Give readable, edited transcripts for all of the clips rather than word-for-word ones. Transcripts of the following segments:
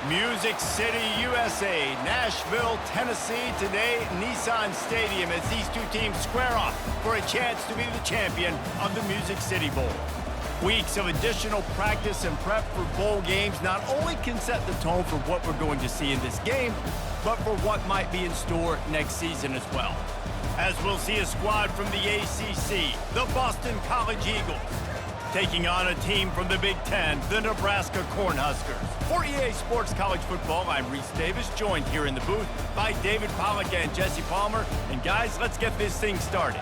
Music City, USA, Nashville, Tennessee, today, Nissan Stadium as these two teams square off for a chance to be the champion of the Music City Bowl. Weeks of additional practice and prep for bowl games not only can set the tone for what we're going to see in this game, but for what might be in store next season as well. As we'll see a squad from the ACC, the Boston College Eagles, taking on a team from the Big Ten, the Nebraska Cornhuskers. For EA Sports College Football, I'm Reese Davis, joined here in the booth by David Pollack and Jesse Palmer. And guys, let's get this thing started.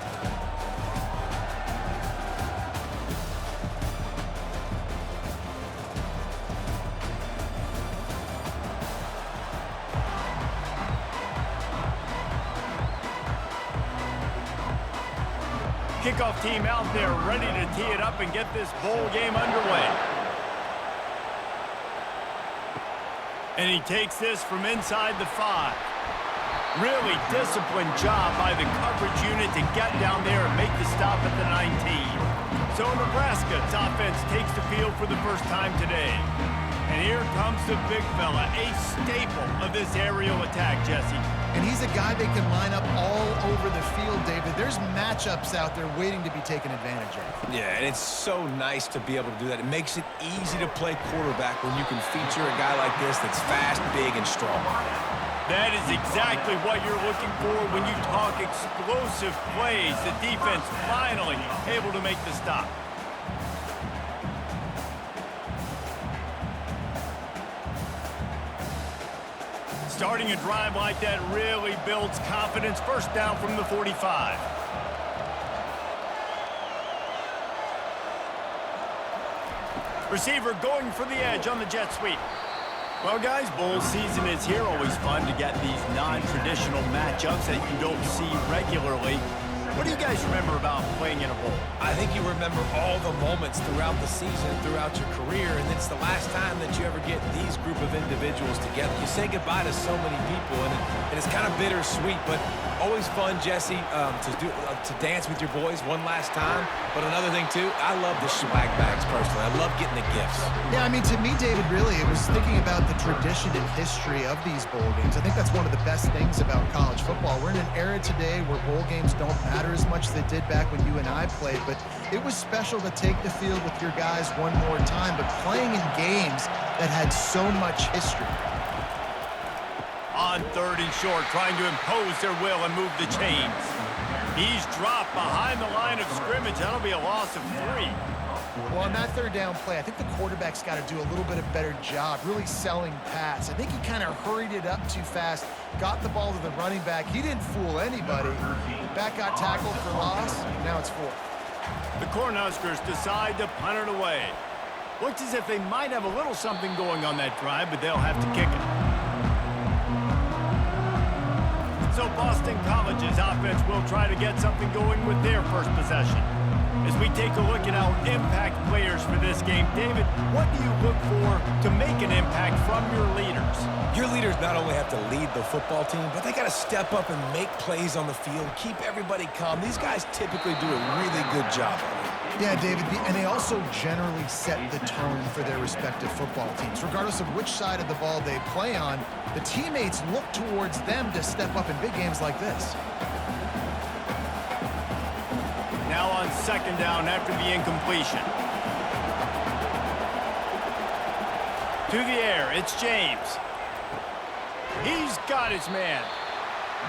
Kickoff team out there ready to tee it up and get this bowl game underway. And he takes this from inside the 5. Really disciplined job by the coverage unit to get down there and make the stop at the 19. So Nebraska's offense takes the field for the first time today. And here comes the big fella, a staple of this aerial attack, Jesse. And he's a guy that can line up all over the field, David. There's matchups out there waiting to be taken advantage of. Yeah, and it's so nice to be able to do that. It makes it easy to play quarterback when you can feature a guy like this that's fast, big, and strong. That is exactly what you're looking for when you talk explosive plays. The defense finally able to make the stop. Starting a drive like that really builds confidence. First down from the 45. Receiver going for the edge on the jet sweep. Well, guys, bowl season is here. Always fun to get these non-traditional matchups that you don't see regularly. What do you guys remember about playing in a bowl? I think you remember all the moments throughout the season, throughout your career, and it's the last time that you ever get these group of individuals together. You say goodbye to so many people, and it's kind of bittersweet, but always fun, Jesse, to dance with your boys one last time. But another thing, too, I love the swag bags personally. I love getting the gifts. Yeah, I mean, to me, David, really, it was thinking about the tradition and history of these bowl games. I think that's one of the best things about college football. We're in an era today where bowl games don't matter as much as they did back when you and I played, but it was special to take the field with your guys one more time, but playing in games that had so much history. On 3rd and short, trying to impose their will and move the chains. He's dropped behind the line of scrimmage. That'll be a loss of 3. Well, on that 3rd down play, I think the quarterback's got to do a little bit of better job really selling pass. I think he kind of hurried it up too fast, got the ball to the running back. He didn't fool anybody. Back got tackled for loss. Now it's 4th. The Cornhuskers decide to punt it away. Looks as if they might have a little something going on that drive, but they'll have to kick it. So Boston College's offense will try to get something going with their first possession. As we take a look at our impact players for this game, David, what do you look for to make an impact from your leaders? Your leaders not only have to lead the football team, but they got to step up and make plays on the field, keep everybody calm. These guys typically do a really good job of it. Yeah, David, and they also generally set the tone for their respective football teams. Regardless of which side of the ball they play on, the teammates look towards them to step up in big games like this. Now on 2nd down after the incompletion. To the air, it's James. He's got his man.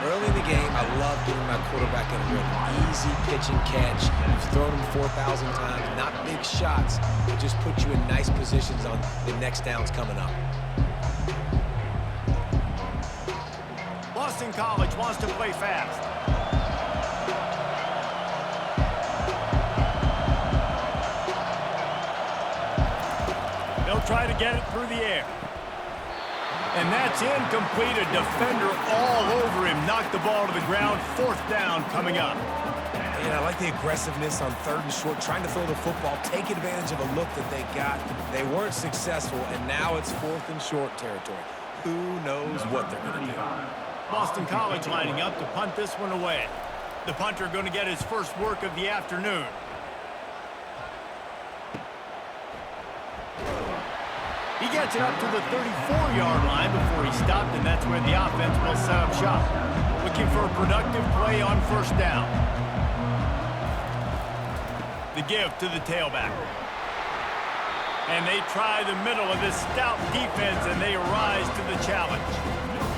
Early in the game, I love giving my quarterback a real easy pitch and catch. You've thrown him 4,000 times, not big shots, but just put you in nice positions on the next downs coming up. Boston College wants to play fast. They'll try to get it through the air. And that's incomplete. A defender all over him. Knocked the ball to the ground. 4th down coming up. And I like the aggressiveness on 3rd and short, trying to throw the football, take advantage of a look that they got. They weren't successful, and now it's 4th and short territory. Who knows what they're going to do? Boston College lining up to punt this one away. The punter going to get his first work of the afternoon. He gets it up to the 34-yard line before he stopped, and that's where the offense will set up shop. Looking for a productive play on first down. The give to the tailback. And they try the middle of this stout defense, and they rise to the challenge.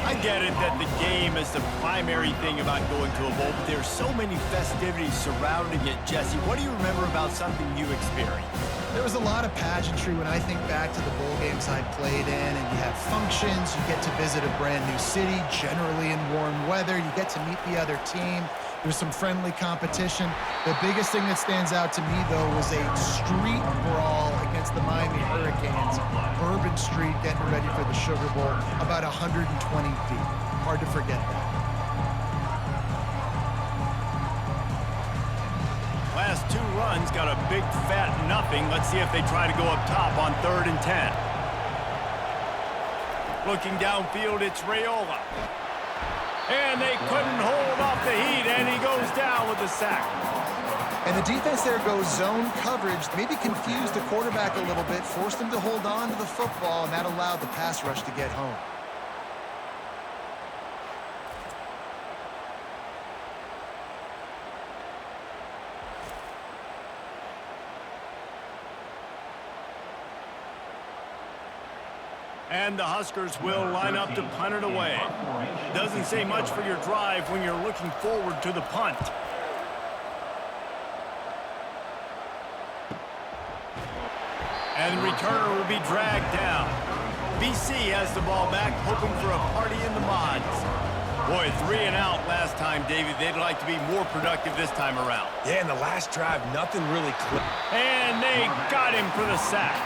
I get it that the game is the primary thing about going to a bowl, but there's so many festivities surrounding it. Jesse, what do you remember about something you experienced? There was a lot of pageantry when I think back to the bowl games I played in, and you have functions, you get to visit a brand new city, generally in warm weather, you get to meet the other team. There's some friendly competition. The biggest thing that stands out to me, though, was a street brawl against the Miami Hurricanes. Bourbon Street getting ready for the Sugar Bowl, about 120 deep. Hard to forget that. Last two runs got a big fat nothing. Let's see if they try to go up top on 3rd and 10. Looking downfield, it's Rhule. And they couldn't hold off the heat, and he goes down with the sack. And the defense there goes zone coverage, maybe confused the quarterback a little bit, forced him to hold on to the football, and that allowed the pass rush to get home. And the Huskers will line up to punt it away. Doesn't say much for your drive when you're looking forward to the punt. And the returner will be dragged down. BC has the ball back, hoping for a party in the mods. Boy, 3 and out last time, David. They'd like to be more productive this time around. Yeah, in the last drive, nothing really clicked. And they got him for the sack.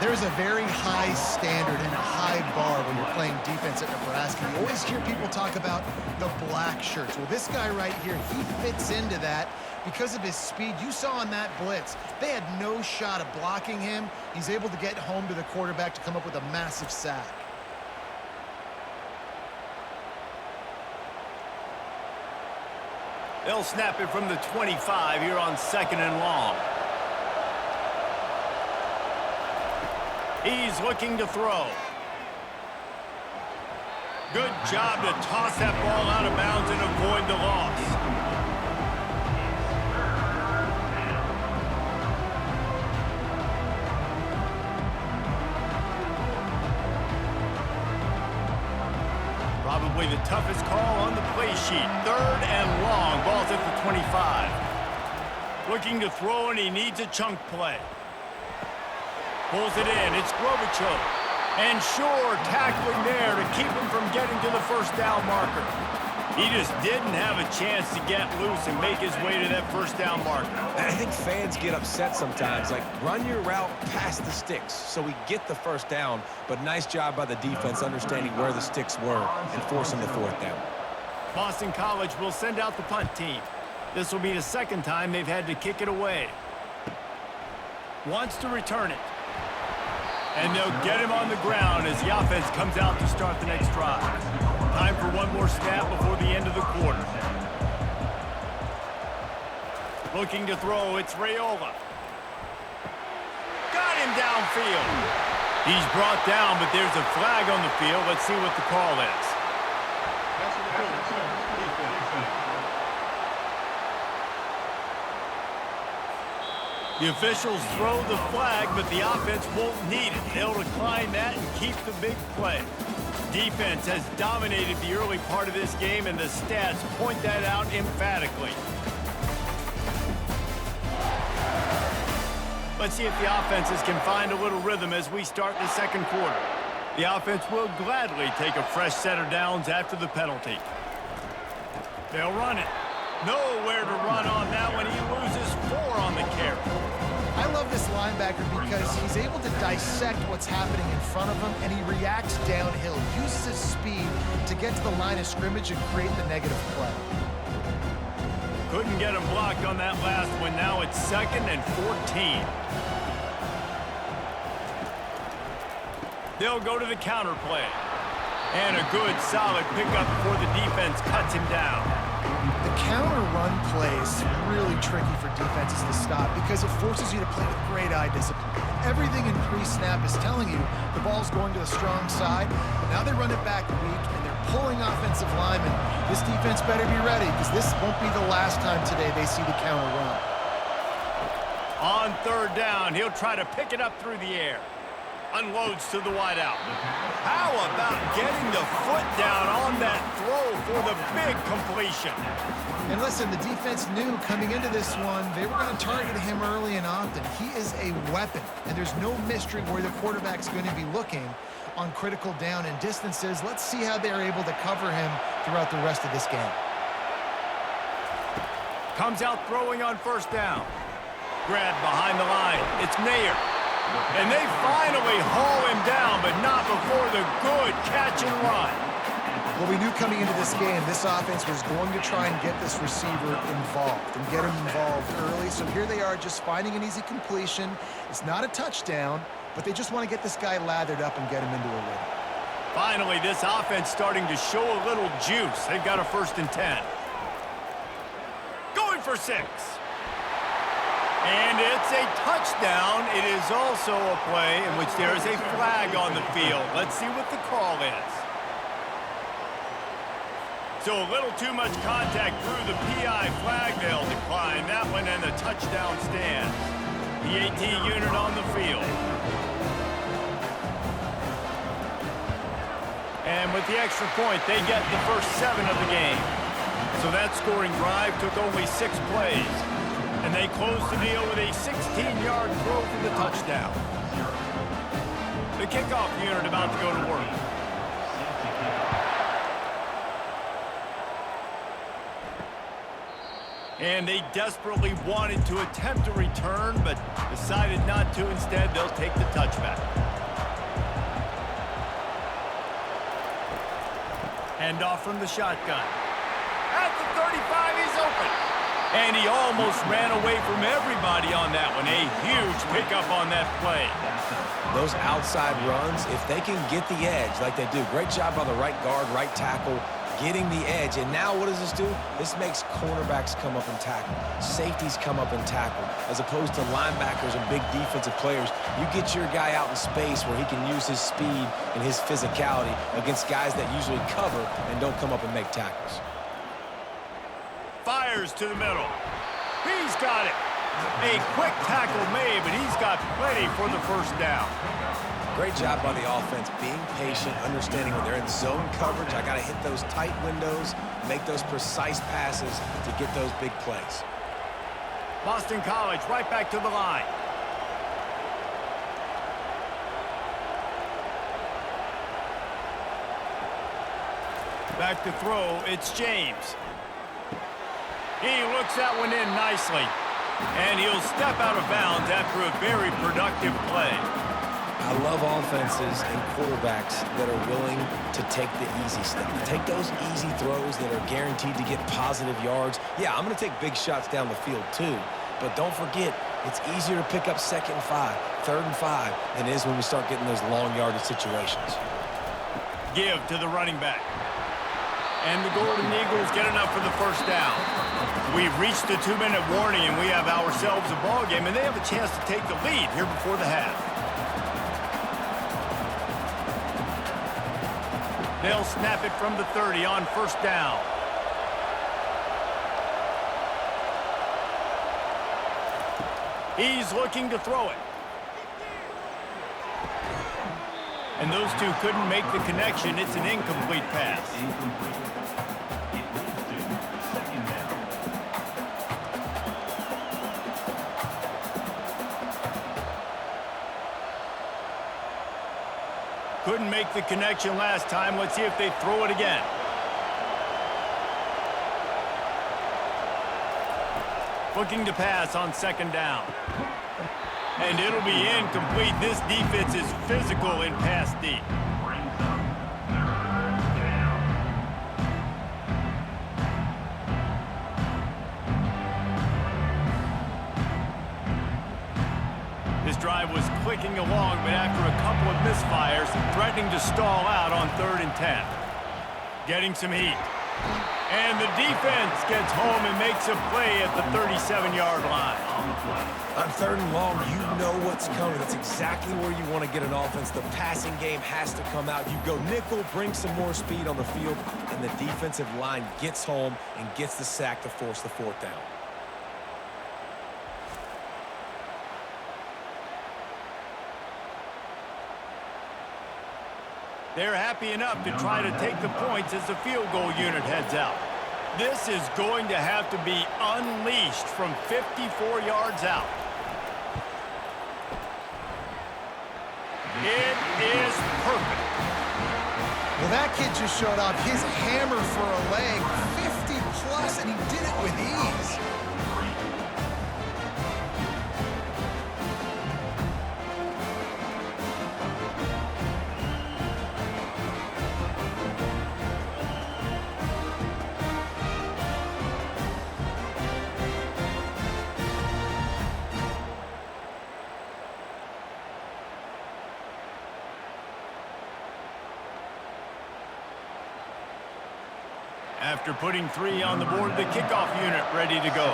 There's a very high standard and a high bar when you're playing defense at Nebraska. You always hear people talk about the black shirts. Well, this guy right here, he fits into that because of his speed. You saw on that blitz, they had no shot of blocking him. He's able to get home to the quarterback to come up with a massive sack. They'll snap it from the 25 here on 2nd and long. He's looking to throw. Good job to toss that ball out of bounds and avoid the loss. Probably the toughest call on the play sheet. 3rd and long. Ball's at the 25. Looking to throw, and he needs a chunk play. Pulls it in. It's Grobichuk. And Shore tackling there to keep him from getting to the first down marker. He just didn't have a chance to get loose and make his way to that first down marker. And I think fans get upset sometimes. Like, run your route past the sticks so we get the first down. But nice job by the defense understanding where the sticks were and forcing the 4th down. Boston College will send out the punt team. This will be the 2nd time they've had to kick it away. Wants to return it. And they'll get him on the ground as the offense comes out to start the next drive. Time for one more snap before the end of the quarter. Looking to throw, it's Rhule. Got him downfield. He's brought down, but there's a flag on the field. Let's see what the call is. The officials throw the flag, but the offense won't need it. They'll decline that and keep the big play. Defense has dominated the early part of this game, and the stats point that out emphatically. Let's see if the offenses can find a little rhythm as we start the 2nd quarter. The offense will gladly take a fresh set of downs after the penalty. They'll run it. Nowhere to run on that one. He loses 4 on the carry. I love this linebacker because he's able to dissect what's happening in front of him, and he reacts downhill, uses his speed to get to the line of scrimmage and create the negative play. Couldn't get him blocked on that last one. Now it's 2nd and 14. They'll go to the counter play. And a good, solid pickup before the defense cuts him down. The counter run play is really tricky for defenses to stop because it forces you to play with great eye discipline. Everything in pre-snap is telling you the ball's going to the strong side, but now they run it back weak, and they're pulling offensive linemen. This defense better be ready, because this won't be the last time today they see the counter run. On third down, he'll try to pick it up through the air. Unloads to the wideout. How about getting the foot down on that throw for the big completion? And listen, the defense knew coming into this one, they were going to target him early and often. He is a weapon, and there's no mystery where the quarterback's going to be looking on critical down and distances. Let's see how they're able to cover him throughout the rest of this game. Comes out throwing on first down. Grab behind the line. It's Nair. And they finally haul him down, but not before the good catch and run. Well, we knew coming into this game, this offense was going to try and get this receiver involved and get him involved early. So here they are just finding an easy completion. It's not a touchdown, but they just want to get this guy lathered up and get him into a rhythm. Finally, this offense starting to show a little juice. They've got a 1st and 10. Going for 6. And it's a touchdown. It is also a play in which there is a flag on the field. Let's see what the call is. So a little too much contact through the PI flag. They'll decline that one, and the touchdown stands. The AT unit on the field. And with the extra point, they get the first 7 of the game. So that scoring drive took only 6 plays. And they close the deal with a 16-yard throw for the touchdown. The kickoff unit about to go to work. And they desperately wanted to attempt a return, but decided not to. Instead, they'll take the touchback. Handoff from the shotgun. At the 35, he's open. And he almost ran away from everybody on that one. A huge pickup on that play. Those outside runs, if they can get the edge like they do, great job by the right guard, right tackle, getting the edge. And now what does this do? This makes cornerbacks come up and tackle. Safeties come up and tackle. As opposed to linebackers and big defensive players, you get your guy out in space where he can use his speed and his physicality against guys that usually cover and don't come up and make tackles. Fires to the middle. He's got it. A quick tackle made, but he's got plenty for the first down. Great job by the offense, being patient, understanding when they're in zone coverage, I got to hit those tight windows, make those precise passes to get those big plays. Boston College right back to the line. Back to throw, it's James. He looks that one in nicely. And he'll step out of bounds after a very productive play. I love offenses and quarterbacks that are willing to take the easy step, to take those easy throws that are guaranteed to get positive yards. Yeah, I'm going to take big shots down the field too, but don't forget, it's easier to pick up 2nd and 5, 3rd and 5 than it is when we start getting those long yardage situations. Give to the running back. And the Golden Eagles get enough for the first down. We've reached the 2-minute warning, and we have ourselves a ball game, and they have a chance to take the lead here before the half. They'll snap it from the 30 on first down. He's looking to throw it. And those two couldn't make the connection. It's an incomplete pass. Couldn't make the connection last time. Let's see if they throw it again. Looking to pass on 2nd down. And it'll be incomplete. This defense is physical in pass deep. This drive was clicking along, but after a couple of misfires, threatening to stall out on 3rd and 10. Getting some heat. And the defense gets home and makes a play at the 37-yard line. On 3rd and long, you know what's coming. That's exactly where you want to get an offense. The passing game has to come out. You go nickel, bring some more speed on the field, and the defensive line gets home and gets the sack to force the 4th down. They're happy enough to try to take the points as the field goal unit heads out. This is going to have to be unleashed from 54 yards out. It is perfect. Well, that kid just showed off his hammer for a leg, 50-plus, and he did it with ease. After putting 3 on the board, the kickoff unit ready to go.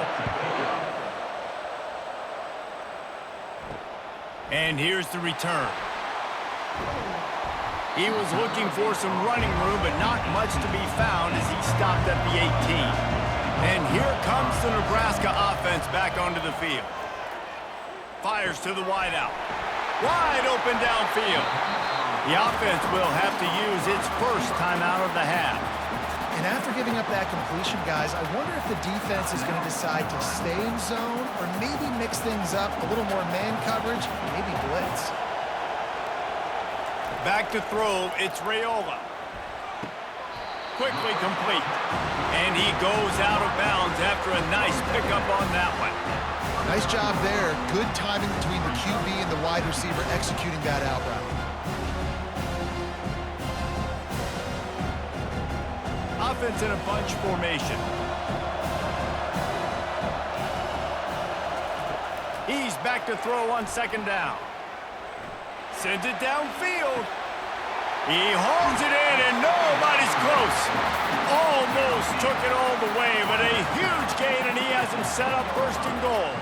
And here's the return. He was looking for some running room, but not much to be found as he stopped at the 18. And here comes the Nebraska offense back onto the field. Fires to the wideout. Wide open downfield. The offense will have to use its first timeout of the half. And after giving up that completion, guys, I wonder if the defense is going to decide to stay in zone or maybe mix things up, a little more man coverage, maybe blitz. Back to throw, it's Rhule. Quickly complete. And he goes out of bounds after a nice pickup on that one. Nice job there. Good timing between the QB and the wide receiver executing that out route. Offense in a bunch formation. He's back to throw on 2nd down. Sends it downfield. He holds it in and nobody's close. Almost took it all the way, but a huge gain and he has him set up 1st and goal.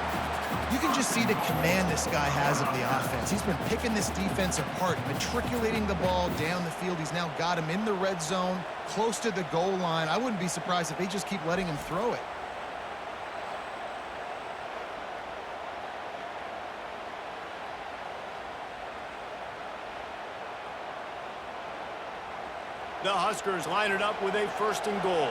You can just see the command this guy has of the offense. He's been picking this defense apart, matriculating the ball down the field. He's now got him in the red zone, close to the goal line. I wouldn't be surprised if they just keep letting him throw it. The Huskers line it up with a 1st and goal.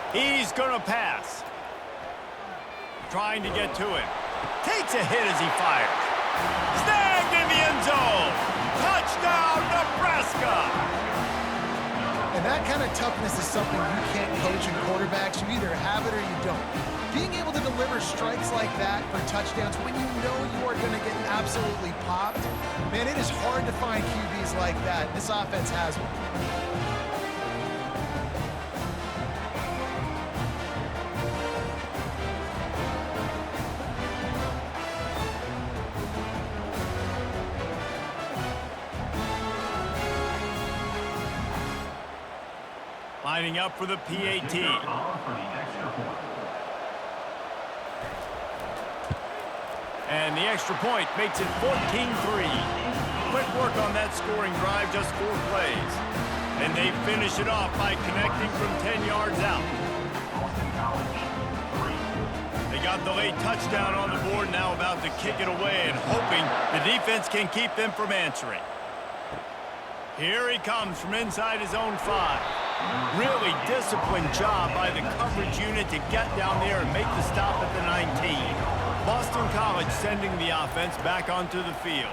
He's going to pass. Trying to get to him. Takes a hit as he fires. Snagged in the end zone. Touchdown, Nebraska. And that kind of toughness is something you can't coach in quarterbacks. You either have it or you don't. Being able to deliver strikes like that for touchdowns when you know you are going to get absolutely popped, man, it is hard to find QBs like that. This offense has one. Lining up for the PAT. And the extra point makes it 14-3. Quick work on that scoring drive, just 4 plays. And they finish it off by connecting from 10 yards out. They got the late touchdown on the board, now about to kick it away and hoping the defense can keep them from answering. Here he comes from inside his own 5. Really disciplined job by the coverage unit to get down there and make the stop at the 19. Boston College sending the offense back onto the field.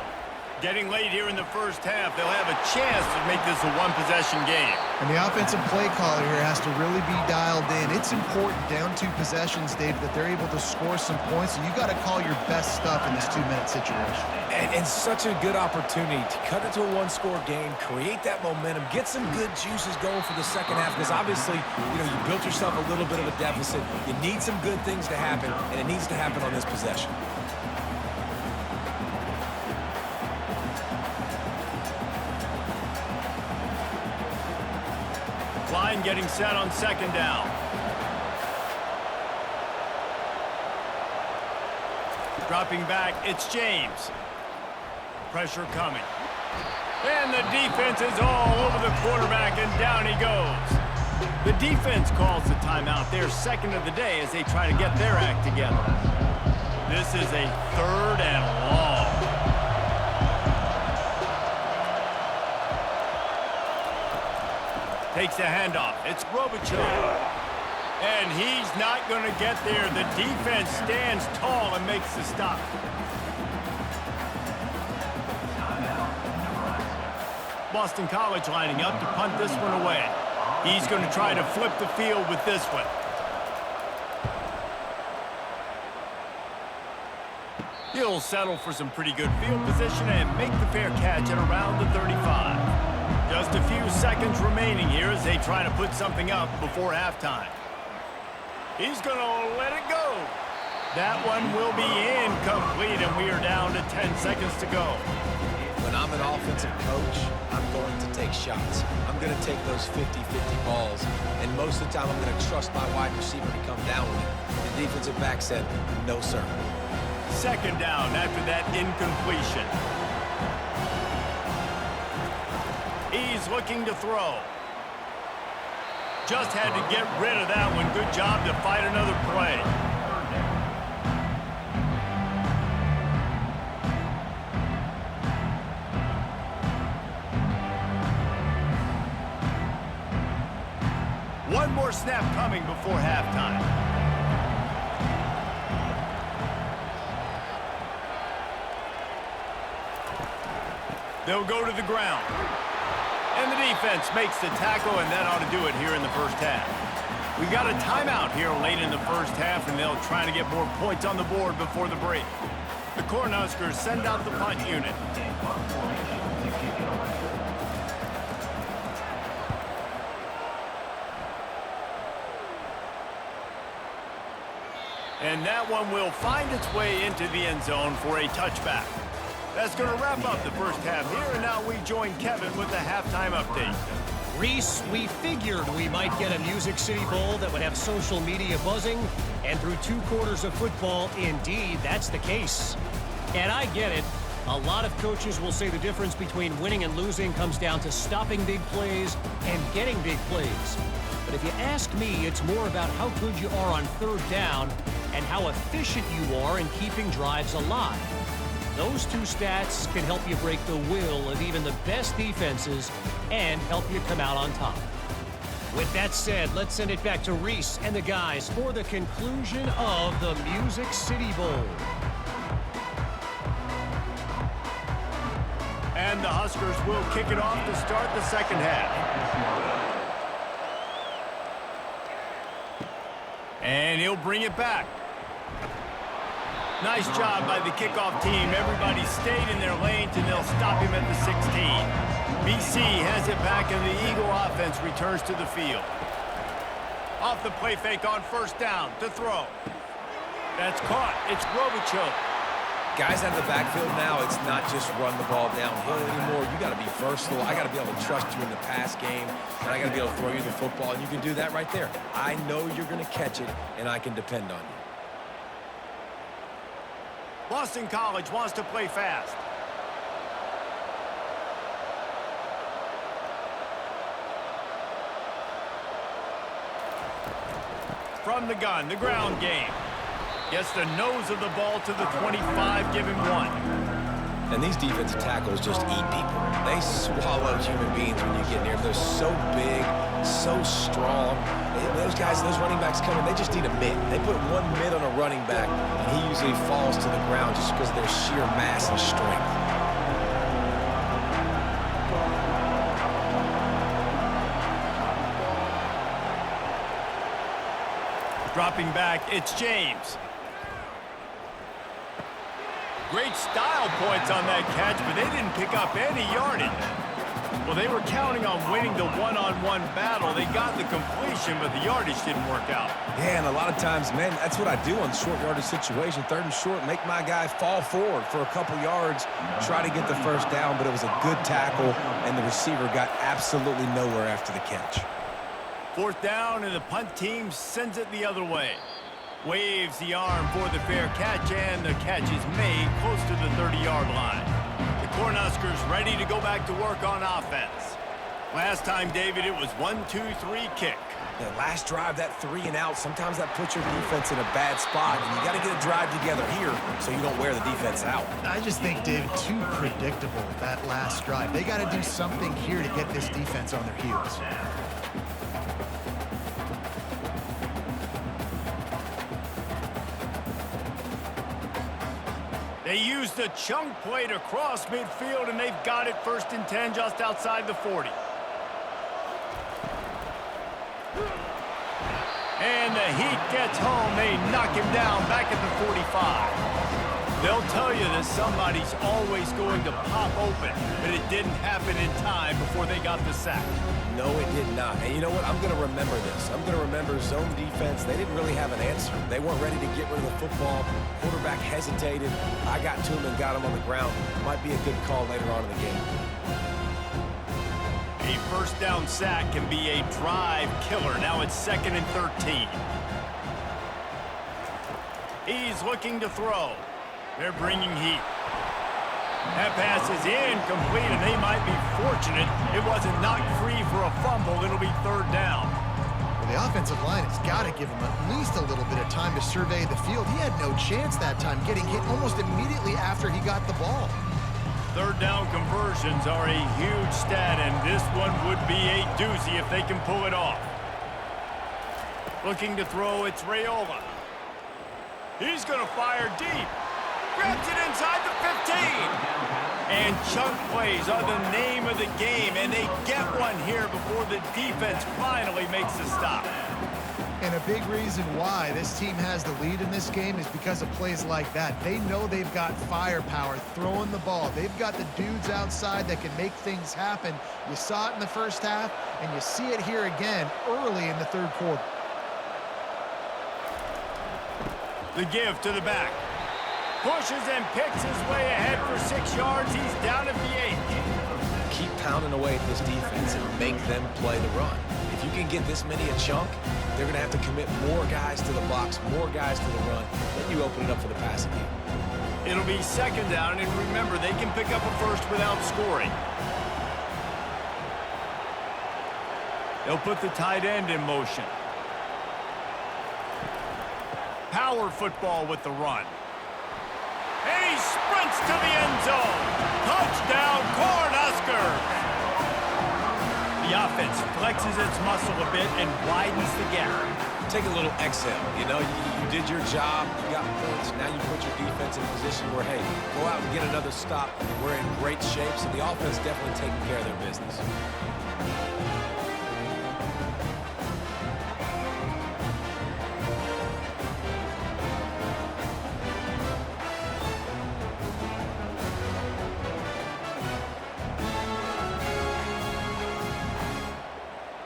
Getting late here in the first half, they'll have a chance to make this a 1-possession game. And the offensive play caller here has to really be dialed in. It's important down 2 possessions, Dave, that they're able to score some points. And you got to call your best stuff in this 2-minute situation. And such a good opportunity to cut it to a 1-score game, create that momentum, get some good juices going for the second half. Because obviously, you built yourself a little bit of a deficit. You need some good things to happen, and it needs to happen on this possession. line getting set on second down. Dropping back, it's James. Pressure coming. And the defense is all over the quarterback, and down he goes. The defense calls the timeout, their second of the day, as they try to get their act together. This is a 3rd and long. Takes the handoff. It's Robichaud. And he's not going to get there. The defense stands tall and makes the stop. Boston College lining up to punt this one away. He's going to try to flip the field with this one. He'll settle for some pretty good field position and make the fair catch at around the 35. Just a few seconds remaining here as they try to put something up before halftime. He's going to let it go. That one will be incomplete, and we are down to 10 seconds to go. When I'm an offensive coach, I'm going to take shots. I'm going to take those 50-50 balls, and most of the time I'm going to trust my wide receiver to come down with it. The defensive back said, no, sir. Second down after that incompletion. He's looking to throw. Just had to get rid of that one. Good job to fight another play. One more snap coming before halftime. They'll go to the ground. And the defense makes the tackle, and that ought to do it here in the first half. We got a timeout here late in the first half, and they'll try to get more points on the board before the break. The Cornhuskers send out the punt unit. And that one will find its way into the end zone for a touchback. That's going to wrap up the first half here, and now we join Kevin with the halftime update. Reese, we figured we might get a Music City Bowl that would have social media buzzing, and through 2 quarters of football, indeed, that's the case. And I get it. A lot of coaches will say the difference between winning and losing comes down to stopping big plays and getting big plays. But if you ask me, it's more about how good you are on 3rd down and how efficient you are in keeping drives alive. Those 2 stats can help you break the will of even the best defenses and help you come out on top. With that said, let's send it back to Reese and the guys for the conclusion of the Music City Bowl. And the Huskers will kick it off to start the second half. And he'll bring it back. Nice job by the kickoff team. Everybody stayed in their lanes, and they'll stop him at the 16. BC has it back, and the Eagle offense returns to the field. Off the play fake on 1st down to throw. That's caught. It's Robichaud. Guys out of the backfield now, it's not just run the ball downhill anymore. You got to be versatile. I got to be able to trust you in the pass game, and I got to be able to throw you the football, and you can do that right there. I know you're going to catch it, and I can depend on you. Boston College wants to play fast. From the gun, the ground game. Gets the nose of the ball to the 25, give him 1. And these defensive tackles just eat people. They swallow human beings when you get near them. They're so big, so strong. Those guys, those running backs coming, they just need a mid. They put 1 mid on a running back, and he usually falls to the ground just because of their sheer mass and strength. Dropping back, it's James. Great style points on that catch, but they didn't pick up any yardage. Well, they were counting on winning the one-on-one battle. They got the completion, but the yardage didn't work out. Yeah, and a lot of times, man, that's what I do on short yardage situation. 3rd and short, make my guy fall forward for a couple yards, try to get the 1st down, but it was a good tackle, and the receiver got absolutely nowhere after the catch. Fourth down, and the punt team sends it the other way. Waves the arm for the fair catch, and the catch is made close to the 30-yard line. The Cornhuskers ready to go back to work on offense. Last time, David, it was 1-2-3 kick. The last drive, that 3 and out, sometimes that puts your defense in a bad spot, and you got to get a drive together here so you don't wear the defense out. I just think, David, too predictable, that last drive. They got to do something here to get this defense on their heels. They used a chunk play to cross midfield, and they've got it 1st and 10 just outside the 40. And the heat gets home. They knock him down back at the 45. They'll tell you that somebody's always going to pop open, but it didn't happen in time before they got the sack. No, it did not. And you know what? I'm going to remember this. I'm going to remember zone defense. They didn't really have an answer. They weren't ready to get rid of the football. Quarterback hesitated. I got to him and got him on the ground. Might be a good call later on in the game. A first down sack can be a drive killer. Now it's 2nd and 13. He's looking to throw. They're bringing heat. That pass is incomplete, and they might be fortunate it wasn't knocked free for a fumble. It'll be 3rd down. Well, the offensive line has got to give him at least a little bit of time to survey the field. He had no chance that time, getting hit almost immediately after he got the ball. 3rd down conversions are a huge stat, and this one would be a doozy if they can pull it off. Looking to throw, it's Rhule. He's going to fire deep. Grabs it inside the 15. And chunk plays are the name of the game, and they get one here before the defense finally makes a stop. And a big reason why this team has the lead in this game is because of plays like that. They know they've got firepower throwing the ball. They've got the dudes outside that can make things happen. You saw it in the first half, and you see it here again early in the 3rd quarter. The give to the back. Pushes and picks his way ahead for 6 yards. He's down at the 8. Keep pounding away at this defense and make them play the run. If you can get this many a chunk, they're going to have to commit more guys to the box, more guys to the run. Then you open it up for the passing game. It'll be 2nd down, and remember, they can pick up a first without scoring. They'll put the tight end in motion. Power football with the run. And he sprints to the end zone. Touchdown, Cornhuskers! The offense flexes its muscle a bit and widens the gap. Take a little exhale. You know, you did your job. You got points. Now you put your defense in a position where, hey, go out and get another stop. We're in great shape, so the offense definitely taking care of their business.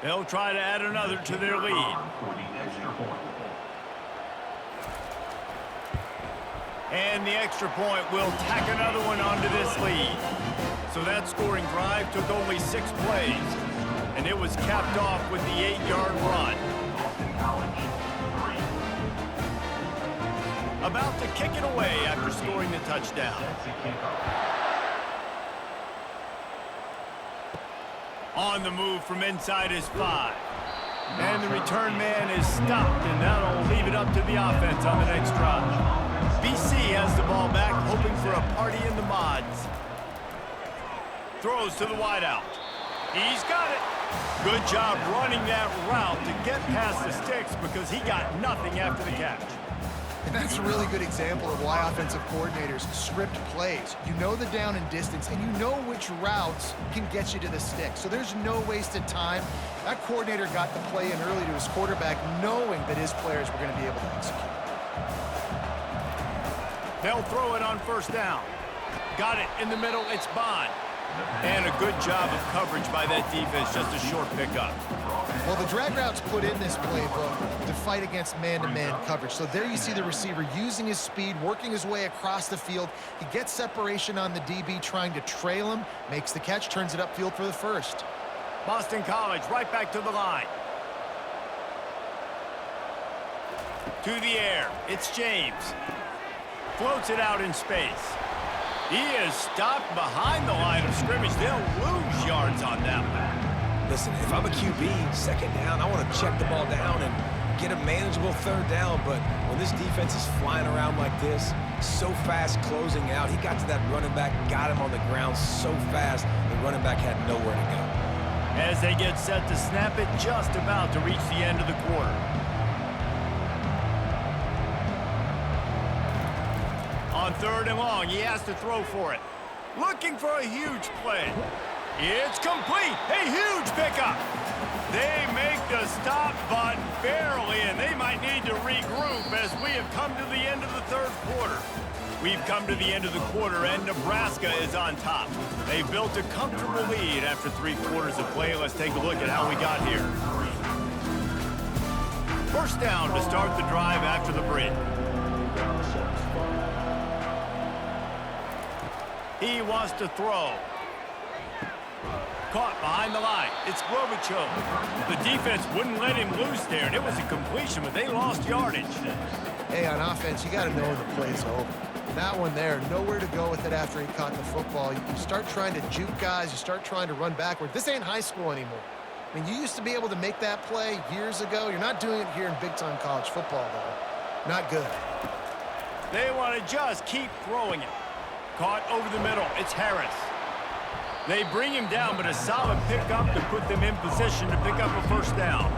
They'll try to add another to their lead. And the extra point will tack another one onto this lead. So that scoring drive took only 6 plays, and it was capped off with the 8-yard run. About to kick it away after scoring the touchdown. On the move from inside his 5. And the return man is stopped, and that'll leave it up to the offense on the next drive. BC has the ball back, hoping for a party in the mods. Throws to the wideout. He's got it. Good job running that route to get past the sticks because he got nothing after the catch. And that's a really good example of why offensive coordinators script plays. You know the down and distance, and you know which routes can get you to the stick. So there's no wasted time. That coordinator got the play in early to his quarterback, knowing that his players were going to be able to execute. They'll throw it on 1st down. Got it in the middle. It's Bond. And a good job of coverage by that defense. Just a short pickup. Well, the drag routes put in this playbook to fight against man-to-man coverage. So there you see the receiver using his speed, working his way across the field. He gets separation on the DB, trying to trail him, makes the catch, turns it upfield for the 1st. Boston College right back to the line. To the air, it's James. Floats it out in space. He is stopped behind the line of scrimmage. They'll lose yards on that one. Listen, if I'm a QB, second down, I want to check the ball down and get a manageable third down. But when this defense is flying around like this, so fast closing out, he got to that running back, got him on the ground so fast, the running back had nowhere to go. As they get set to snap it, just about to reach the end of the quarter. On 3rd and long, he has to throw for it. Looking for a huge play. It's complete. A huge pickup. They make the stop, but barely, and they might need to regroup as we have come to the end of the 3rd quarter. We've come to the end of the quarter, and Nebraska is on top. They built a comfortable lead after 3 quarters of play. Let's take a look at how we got here. First down to start the drive after the break. He wants to throw. Caught behind the line. It's Globichuk. The defense wouldn't let him loose there, and it was a completion, but they lost yardage. Hey, on offense, you got to know when the play's over. That one there, nowhere to go with it after he caught the football. You start trying to juke guys. You start trying to run backward. This ain't high school anymore. I mean, you used to be able to make that play years ago. You're not doing it here in big-time college football, though. Not good. They want to just keep throwing it. Caught over the middle. It's Harris. They bring him down, but a solid pickup to put them in position to pick up a first down.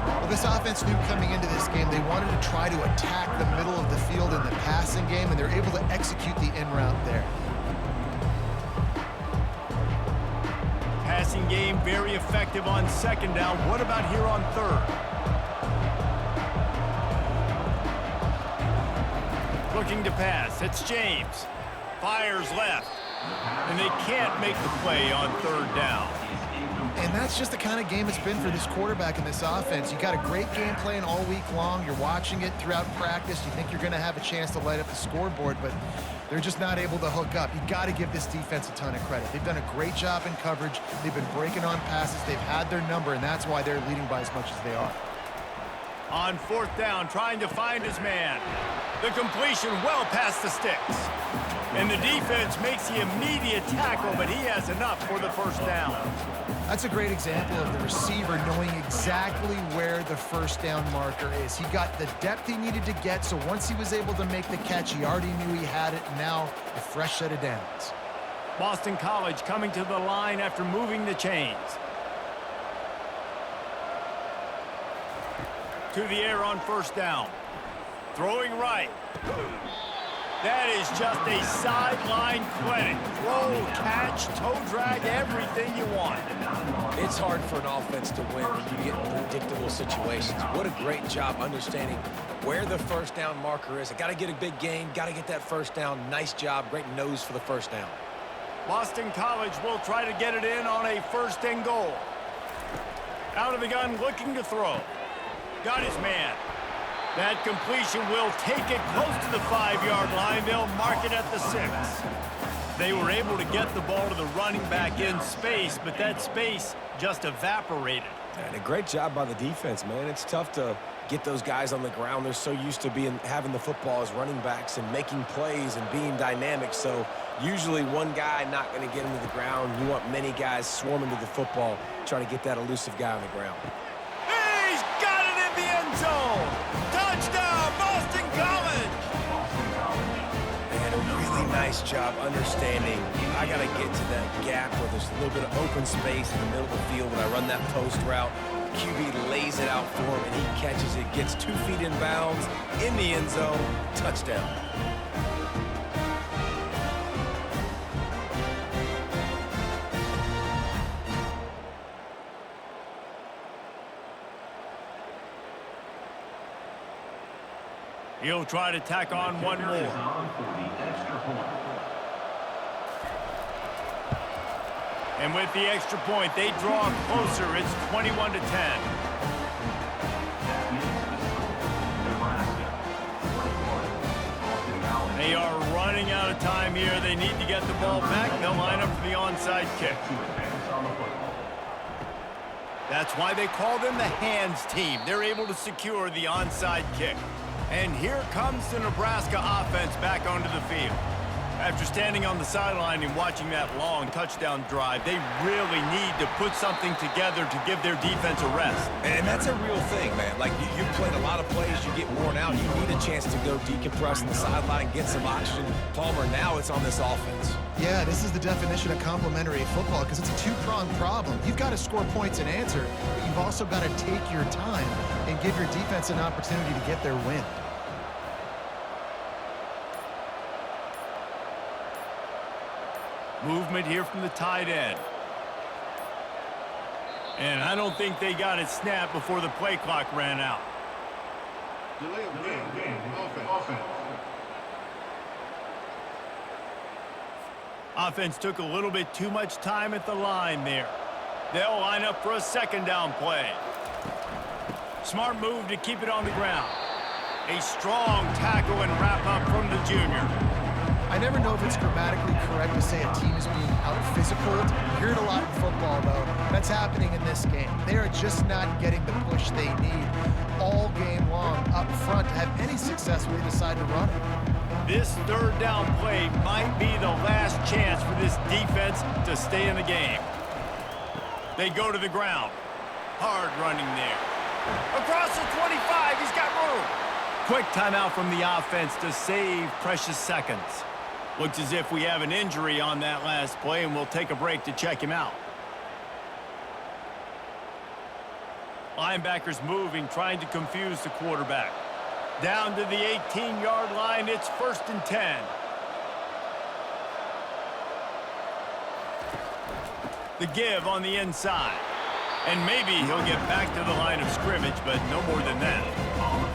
Well, this offense knew coming into this game they wanted to try to attack the middle of the field in the passing game, and they're able to execute the in route there. Passing game very effective on 2nd down. What about here on 3rd? Looking to pass. It's James. Fires left. And they can't make the play on 3rd down. And that's just the kind of game it's been for this quarterback in this offense. You got a great game plan all week long. You're watching it throughout practice. You think you're going to have a chance to light up the scoreboard, but they're just not able to hook up. You got to give this defense a ton of credit. They've done a great job in coverage. They've been breaking on passes. They've had their number, and that's why they're leading by as much as they are. On 4th down, trying to find his man. The completion well past the sticks. And the defense makes the immediate tackle, but he has enough for the first down. That's a great example of the receiver knowing exactly where the first down marker is. He got the depth he needed to get, so once he was able to make the catch, he already knew he had it, and now a fresh set of downs. Boston College coming to the line after moving the chains. To the air on 1st down. Throwing right. That is just a sideline clinic. Throw, catch, toe drag, everything you want. It's hard for an offense to win when you get in predictable situations. What a great job understanding where the first down marker is. I got to get a big gain, got to get that first down. Nice job, great nose for the first down. Boston College will try to get it in on a 1st and goal. Out of the gun, looking to throw. Got his man. That completion will take it close to the 5-yard line. They'll mark it at the 6. They were able to get the ball to the running back in space, but that space just evaporated. And a great job by the defense, man. It's tough to get those guys on the ground. They're so used to having the football as running backs and making plays and being dynamic. So usually one guy not going to get into the ground. You want many guys swarming to the football, trying to get that elusive guy on the ground. He's got it in the end zone. Touchdown, Boston College. And a really nice job understanding I got to get to that gap where there's a little bit of open space in the middle of the field when I run that post route. QB lays it out for him, and he catches it, gets 2 feet in bounds, in the end zone, touchdown. He'll try to tack on one more. And with the extra point, they draw closer. It's 21-10. They are running out of time here. They need to get the ball back. They'll line up for the onside kick. That's why they call them the hands team. They're able to secure the onside kick. And here comes the Nebraska offense back onto the field. After standing on the sideline and watching that long touchdown drive, they really need to put something together to give their defense a rest. And that's a real thing, man. Like, you've played a lot of plays, you get worn out, you need a chance to go decompress on the sideline, get some oxygen. Palmer, now it's on this offense. Yeah, this is the definition of complementary football because it's a two-pronged problem. You've got to score points and answer, but you've also got to take your time and give your defense an opportunity to get their win. Movement here from the tight end. And I don't think they got it snapped before the play clock ran out. Delay of game, offense. Offense took a little bit too much time at the line there. They'll line up for a second down play. Smart move to keep it on the ground. A strong tackle and wrap up from the junior. I never know if it's grammatically correct to say a team is being out-physicaled. You hear it a lot in football, though. That's happening in this game. They are just not getting the push they need all game long up front to have any success when they decide to run it. This third down play might be the last chance for this defense to stay in the game. They go to the ground. Hard running there. Across the 25, he's got room. Quick timeout from the offense to save precious seconds. Looks as if we have an injury on that last play, and we'll take a break to check him out. Linebackers moving, trying to confuse the quarterback. Down to the 18-yard line, it's 1st and 10. The give on the inside. And maybe he'll get back to the line of scrimmage, but no more than that.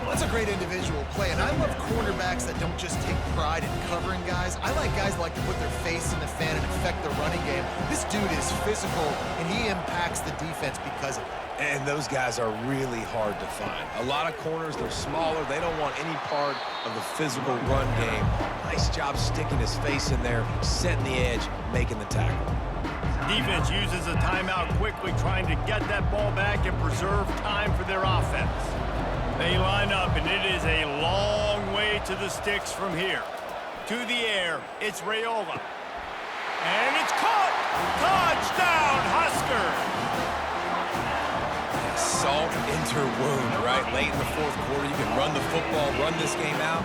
That's a great individual play, and I love quarterbacks that don't just take pride in covering guys. I like guys that like to put their face in the fan and affect the running game. This dude is physical, and he impacts the defense because of it. And those guys are really hard to find. A lot of corners, they're smaller. They don't want any part of the physical run game. Nice job sticking his face in there, setting the edge, making the tackle. Defense uses a timeout quickly, trying to get that ball back and preserve time for their offense. They line up, and it is a long way to the sticks from here. To the air, it's Rhule. And it's caught! Touchdown, Husker! Salt into wound, right? Late in the fourth quarter, you can run the football, run this game out.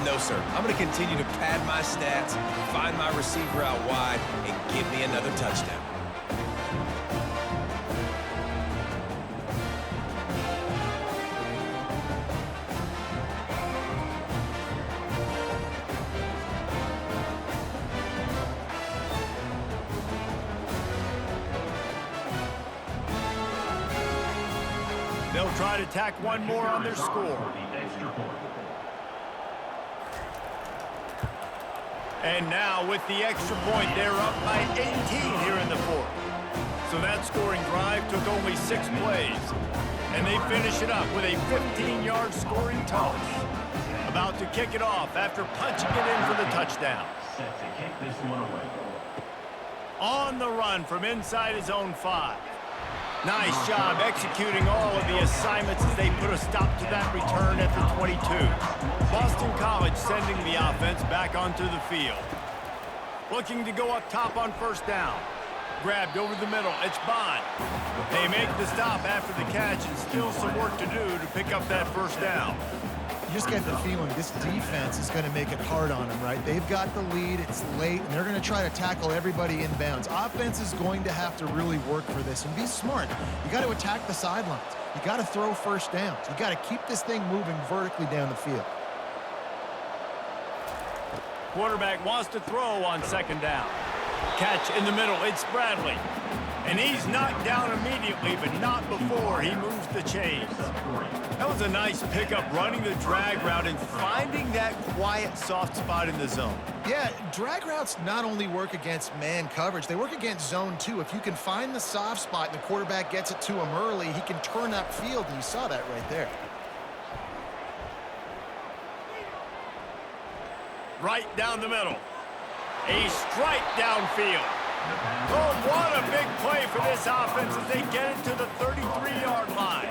No, sir. I'm going to continue to pad my stats, find my receiver out wide, and give me another touchdown. They'll try to tack one more on their score. And now with the extra point, they're up by 18 here in the fourth. So that scoring drive took only 6 plays. And they finish it up with a 15-yard scoring toss. About to kick it off after punching it in for the touchdown. Set to kick this one away. On the run from inside his own 5. Nice job executing all of the assignments as they put a stop to that return at the 22. Boston College sending the offense back onto the field. Looking to go up top on first down. Grabbed over the middle. It's Bond. They make the stop after the catch, and still some work to do to pick up that first down. You just get the feeling this defense is going to make it hard on them, right? They've got the lead, it's late, and they're going to try to tackle everybody inbounds. Offense is going to have to really work for this and be smart. You got to attack the sidelines. You got to throw first downs. You got to keep this thing moving vertically down the field. Quarterback wants to throw on second down. Catch in the middle, it's Bradley. And he's knocked down immediately, but not before he moves the chains. That was a nice pickup, running the drag route and finding that quiet, soft spot in the zone. Yeah, drag routes not only work against man coverage, they work against zone too. If you can find the soft spot and the quarterback gets it to him early, he can turn upfield, and you saw that right there. Right down the middle. A strike downfield. Oh, what a big play for this offense as they get it to the 33-yard line.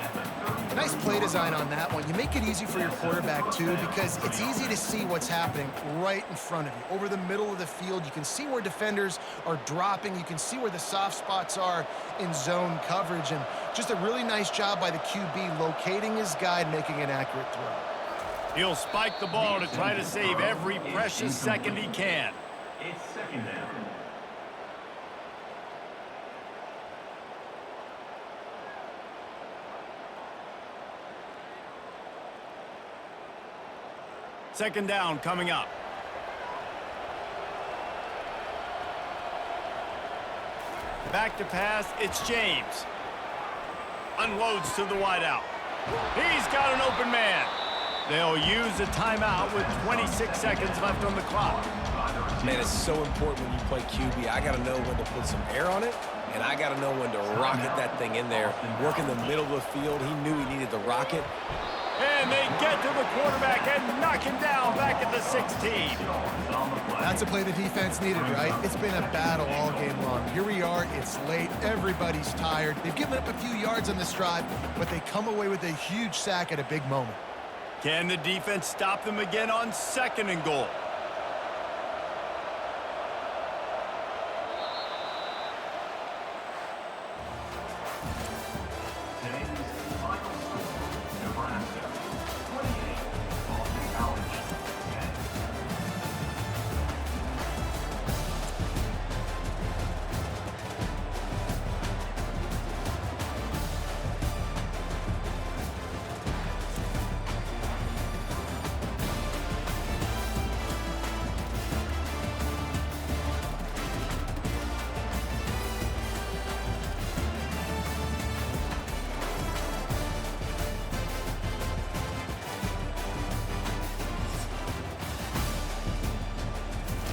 Nice play design on that one. You make it easy for your quarterback, too, because it's easy to see what's happening right in front of you. Over the middle of the field, you can see where defenders are dropping. You can see where the soft spots are in zone coverage. And just a really nice job by the QB locating his guy and making an accurate throw. He'll spike the ball to try to save every precious second he can. It's second down. Second down coming up. Back to pass, it's James. Unloads to the wideout. He's got an open man. They'll use a timeout with 26 seconds left on the clock. Man, it's so important when you play QB. I got to know when to put some air on it, and I got to know when to rocket that thing in there. Work in the middle of the field. He knew he needed the rocket. And they get to the quarterback and knock him down back at the 16. That's a play the defense needed, right? It's been a battle all game long. Here we are. It's late. Everybody's tired. They've given up a few yards on this drive, but they come away with a huge sack at a big moment. Can the defense stop them again on 2nd and goal?